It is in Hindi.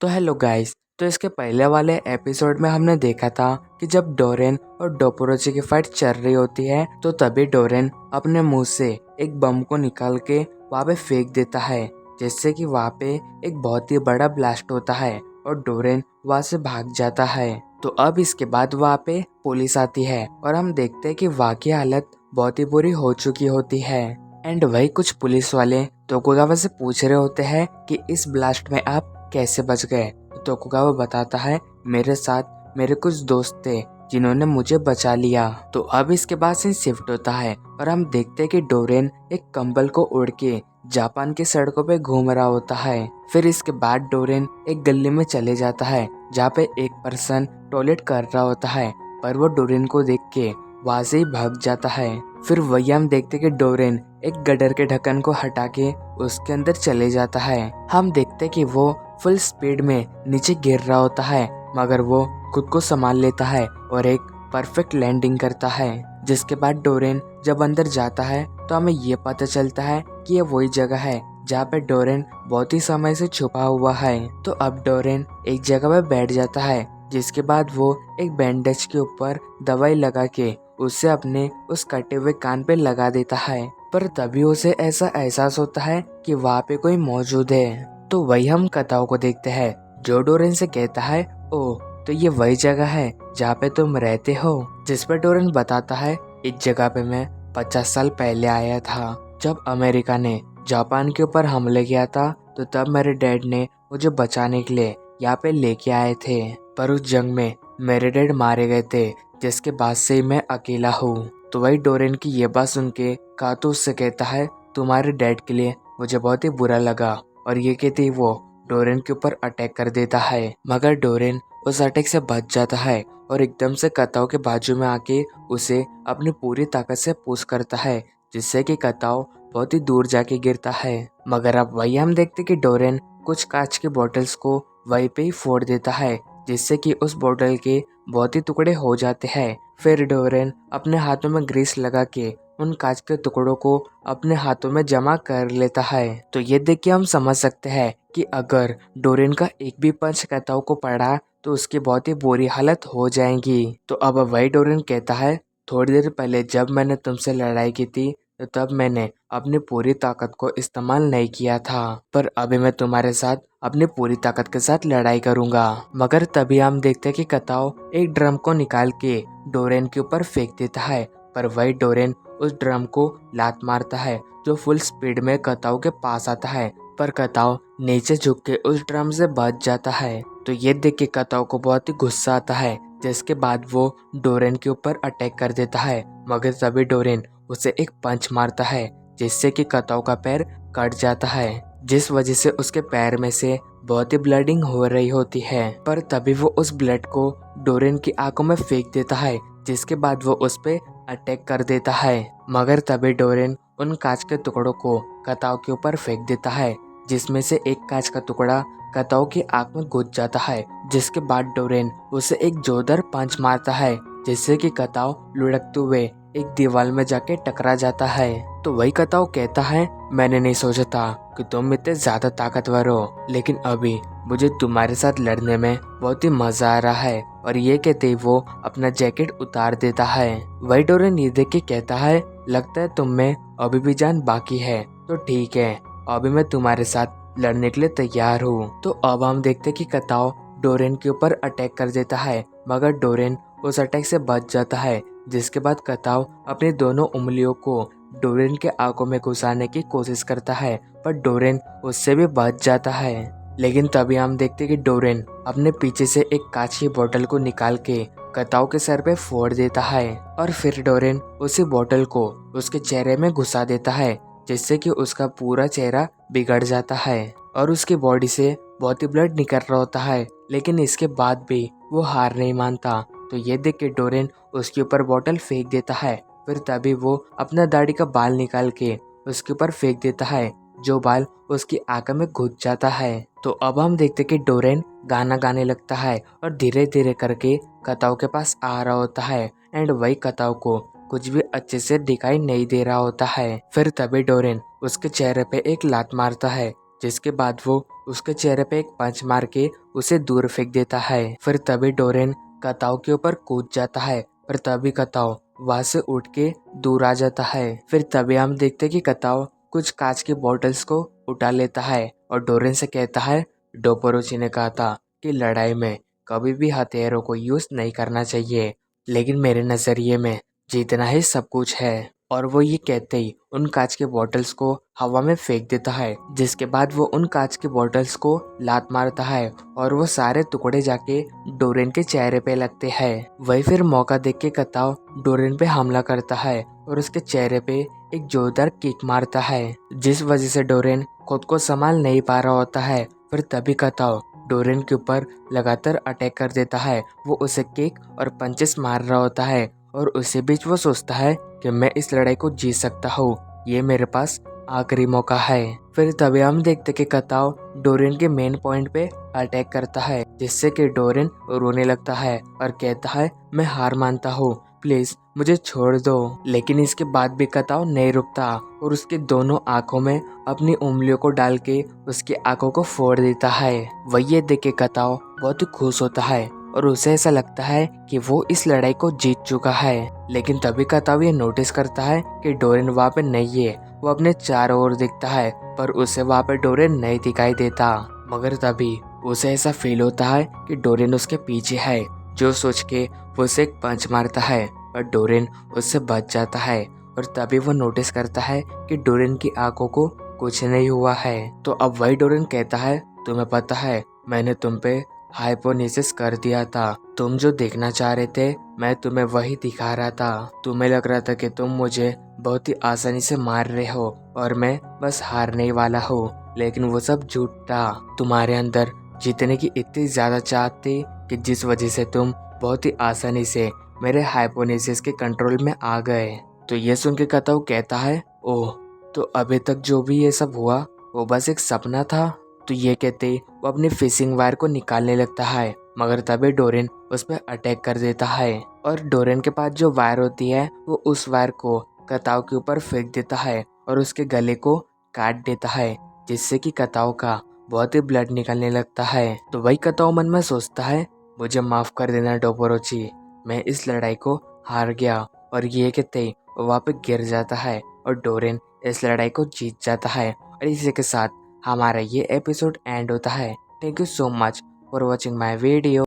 तो हेलो गाइस। तो इसके पहले वाले एपिसोड में हमने देखा था कि जब डोरेन और डोपोरोची की फाइट चल रही होती है तो तभी डोरेन अपने मुंह से एक बम को निकाल के वहाँ पे फेंक देता है, जिससे कि वहाँ पे एक बहुत ही बड़ा ब्लास्ट होता है और डोरेन वहाँ से भाग जाता है। तो अब इसके बाद वहाँ पे पुलिस आती है और हम देखते हैं कि वहाँ की हालत बहुत ही बुरी हो चुकी होती है। एंड वही कुछ पुलिस वाले तोकुगावा से पूछ रहे होते हैं कि इस ब्लास्ट में आप कैसे बच गए। तो तोकुगावा बताता है, मेरे साथ मेरे कुछ दोस्त थे जिन्होंने मुझे बचा लिया। तो अब इसके बाद सीन शिफ्ट होता है और हम देखते हैं कि डोरेन एक कंबल को उड़ के जापान की सड़कों पे घूम रहा होता है। फिर इसके बाद डोरेन एक गली में चले जाता है जहाँ पे एक पर्सन टॉयलेट कर रहा होता है, पर वो डोरेन को देख के वहां से ही भाग जाता है। फिर वही हम देखते कि डोरेन एक गडर के ढक्कन को हटा के उसके अंदर चले जाता है। हम देखते कि वो फुल स्पीड में नीचे गिर रहा होता है, मगर वो खुद को संभाल लेता है और एक परफेक्ट लैंडिंग करता है। जिसके बाद डोरेन जब अंदर जाता है तो हमें ये पता चलता है कि ये वही जगह है जहाँ पे डोरेन बहुत ही समय से छुपा हुआ है। तो अब डोरेन एक जगह पे बैठ जाता है, जिसके बाद वो एक बैंडेज के ऊपर दवाई लगा के उसे अपने उस कटे हुए कान पे लगा देता है। पर तभी उसे ऐसा एहसास होता है कि वहाँ पे कोई मौजूद है। तो वही हम कताओ को देखते हैं जो डोरेन से कहता है, ओह तो ये वही जगह है जहाँ पे तुम रहते हो। जिस पर डोरेन बताता है, इस जगह पे मैं 50 साल पहले आया था। जब अमेरिका ने जापान के ऊपर हमले किया था तो तब मेरे डैड ने मुझे बचाने के लिए यहाँ पे लेके आए थे, पर उस जंग में मेरे डैड मारे गए थे, जिसके बाद से ही मैं अकेला हूँ। तो वही डोरेन की ये बात सुन के कातो उससे कहता है, तुम्हारे डैड के लिए मुझे बहुत ही बुरा लगा, और ये कहते ही वो डोरेन के ऊपर अटैक कर देता है। मगर डोरेन उस अटैक से बच जाता है और एकदम से कताओ के बाजू में आके उसे अपनी पूरी ताकत से पुश करता है, जिससे कि कताओ बहुत ही दूर जाके गिरता है। मगर अब वही हम देखते कि डोरेन कुछ कांच की बोतल्स को वहीं पे ही फोड़ देता है, जिससे कि उस बोतल के बहुत ही टुकड़े हो जाते हैं। फिर डोरेन अपने हाथों में ग्रीस लगा के उन कांच के टुकड़ों को अपने हाथों में जमा कर लेता है। तो ये देख के हम समझ सकते हैं कि अगर डोरेन का एक भी पंच कताओ को पड़ा तो उसकी बहुत ही बुरी हालत हो जाएगी। तो अब वही डोरेन कहता है, थोड़ी देर पहले जब मैंने तुमसे लड़ाई की थी तो तब मैंने अपनी पूरी ताकत को इस्तेमाल नहीं किया था, पर अभी मैं तुम्हारे साथ अपनी पूरी ताकत के साथ लड़ाई करूंगा। मगर तभी हम देखते कि कताओ एक ड्रम को निकाल के डोरेन के ऊपर फेंक देता है, पर वही डोरेन उस ड्रम को लात मारता है जो फुल स्पीड में कताओ के पास आता है, पर कताओ नीचे झुक के उस ड्रम से बच जाता है। तो ये देख के कताओ को बहुत ही गुस्सा आता है, जिसके बाद वो डोरेन के ऊपर अटैक कर देता है। मगर तभी डोरेन उसे एक पंच मारता है, जिससे कि कताओ का पैर कट जाता है, जिस वजह से उसके पैर में से बहुत ही ब्लडिंग हो रही होती है। पर तभी वो उस ब्लड को डोरेन की आंखों में फेंक देता है, जिसके बाद वो उस पे अटैक कर देता है। मगर तभी डोरेन उन कांच के टुकड़ों को कताओ के ऊपर फेंक देता है, जिसमें से एक कांच का टुकड़ा कताओ की आंख में घुस जाता है। जिसके बाद डोरेन उसे एक जोरदार पंच मारता है, जिससे कि कताओ लुढ़कते हुए एक दीवार में जाके टकरा जाता है। तो वही कताओ कहता है, मैंने नहीं सोचा था कि तुम इतने ज्यादा ताकतवर हो, लेकिन अभी मुझे तुम्हारे साथ लड़ने में बहुत ही मजा आ रहा है। और ये कहते ही वो अपना जैकेट उतार देता है। वही डोरेन ये देख के कहता है, लगता है तुम में अभी भी जान बाकी है, तो ठीक है, अभी मैं तुम्हारे साथ लड़ने के लिए तैयार हूँ। तो अब हम देखते कि कताओ डोरेन के ऊपर अटैक कर देता है, मगर डोरेन उस अटैक से बच जाता है। जिसके बाद कताओ अपनी दोनों उंगलियों को डोरेन के आंखों में घुसाने की कोशिश करता है, पर डोरेन उससे भी बच जाता है। लेकिन तभी हम देखते कि डोरेन अपने पीछे से एक कांच की बोतल को निकाल के कताओ के सर पे फोड़ देता है, और फिर डोरेन उसी बोतल को उसके चेहरे में घुसा देता है, जिससे कि उसका पूरा चेहरा बिगड़ जाता है और उसकी बॉडी से बहुत ही ब्लड निकल रहा होता है। लेकिन इसके बाद भी वो हार नहीं मानता। तो ये देख के डोरेन उसके ऊपर बोतल फेंक देता है। फिर तभी वो अपना दाढ़ी का बाल निकाल के उसके ऊपर फेंक देता है, जो बाल उसकी आंख में घुस जाता है। तो अब हम देखते कि डोरेन गाना गाने लगता है और धीरे धीरे करके कताओ के पास आ रहा होता है। एंड वही कताओ को कुछ भी अच्छे से दिखाई नहीं दे रहा होता है। फिर तभी डोरेन उसके चेहरे पे एक लात मारता है, जिसके बाद वो उसके चेहरे पे एक पंच मार के उसे दूर फेंक देता है। फिर तभी डोरेन कताओ के ऊपर कूद जाता है, पर तभी कताओ वहां से उठ के दूर आ जाता है। फिर तभी हम देखते कि कताओ कुछ कांच की बॉटल्स को उठा लेता है और डोरेन से कहता है, डोपोरोची ने कहा था कि लड़ाई में कभी भी हथियारों को यूज नहीं करना चाहिए, लेकिन मेरे नजरिए में जीतना ही सब कुछ है। और वो ये कहते ही उन कांच के बॉटल्स को हवा में फेंक देता है, जिसके बाद वो उन कांच के बॉटल्स को लात मारता है और वो सारे टुकड़े जाके डोरेन के चेहरे पे लगते हैं। वही फिर मौका देख के कताओ डोरेन पे हमला करता है और उसके चेहरे पे एक जोरदार किक मारता है, जिस वजह से डोरेन खुद को संभाल नहीं पा रहा होता है। फिर तभी कताओ डोरेन के ऊपर लगातार अटैक कर देता है। वो उसे किक और पंचेस मार रहा होता है और उसी बीच वो सोचता है कि मैं इस लड़ाई को जीत सकता हूँ, ये मेरे पास आखिरी मौका है। फिर तभी हम देखते कि कताओ डोरेन के मेन पॉइंट पे अटैक करता है, जिससे कि डोरेन रोने लगता है और कहता है, मैं हार मानता हूँ, प्लीज मुझे छोड़ दो। लेकिन इसके बाद भी कताओ नहीं रुकता और उसके दोनों आंखों में अपनी उंगलियों को डाल के उसकी आंखों को फोड़ देता है। वही ये देख के कताओ बहुत ही खुश होता है और उसे ऐसा लगता है कि वो इस लड़ाई को जीत चुका है। लेकिन तभी कताओ ये नोटिस करता है कि डोरेन वहाँ पे नहीं है। वो अपने चारों ओर दिखता है पर उसे वहाँ पे डोरेन नहीं दिखाई देता। मगर तभी उसे ऐसा फील होता है कि डोरेन उसके पीछे है, जो सोच के वो उसे एक पंच मारता है पर डोरेन उससे बच जाता है। और तभी वो नोटिस करता है कि डोरेन की आंखों को कुछ नहीं हुआ है। तो अब वही डोरेन कहता है, तुम्हें पता है मैंने तुम पे हाइपोनेसिस कर दिया था, तुम जो देखना चाह रहे थे मैं तुम्हें वही दिखा रहा था। तुम्हें लग रहा था कि तुम मुझे बहुत ही आसानी से मार रहे हो और मैं बस हारने ही वाला हूँ, लेकिन वो सब झूठ था। तुम्हारे अंदर जीतने की इतनी ज्यादा चाहत थी कि जिस वजह से तुम बहुत ही आसानी से मेरे हाइपोनेसिस के कंट्रोल में आ गए। तो ये सुन के कताऊ कहता है, ओह, तो अभी तक जो भी ये सब हुआ वो बस एक सपना था। तो ये कहते वो अपनी फिशिंग वायर को निकालने लगता है, मगर तभी डोरेन उस पर अटैक कर देता है और डोरेन के पास जो वायर होती है वो उस वायर को कताऊ के ऊपर फेंक देता है और उसके गले को काट देता है, जिससे कि कताऊ का बहुत ही ब्लड निकलने लगता है। तो वही कताऊ मन में सोचता है, मुझे माफ कर देना डोपोरोची, मैं इस लड़ाई को हार गया। और ये कहते ही वो वहाँ पे गिर जाता है और डोरेन इस लड़ाई को जीत जाता है। और इसी के साथ हमारा ये एपिसोड एंड होता है। Thank you so much for watching my video.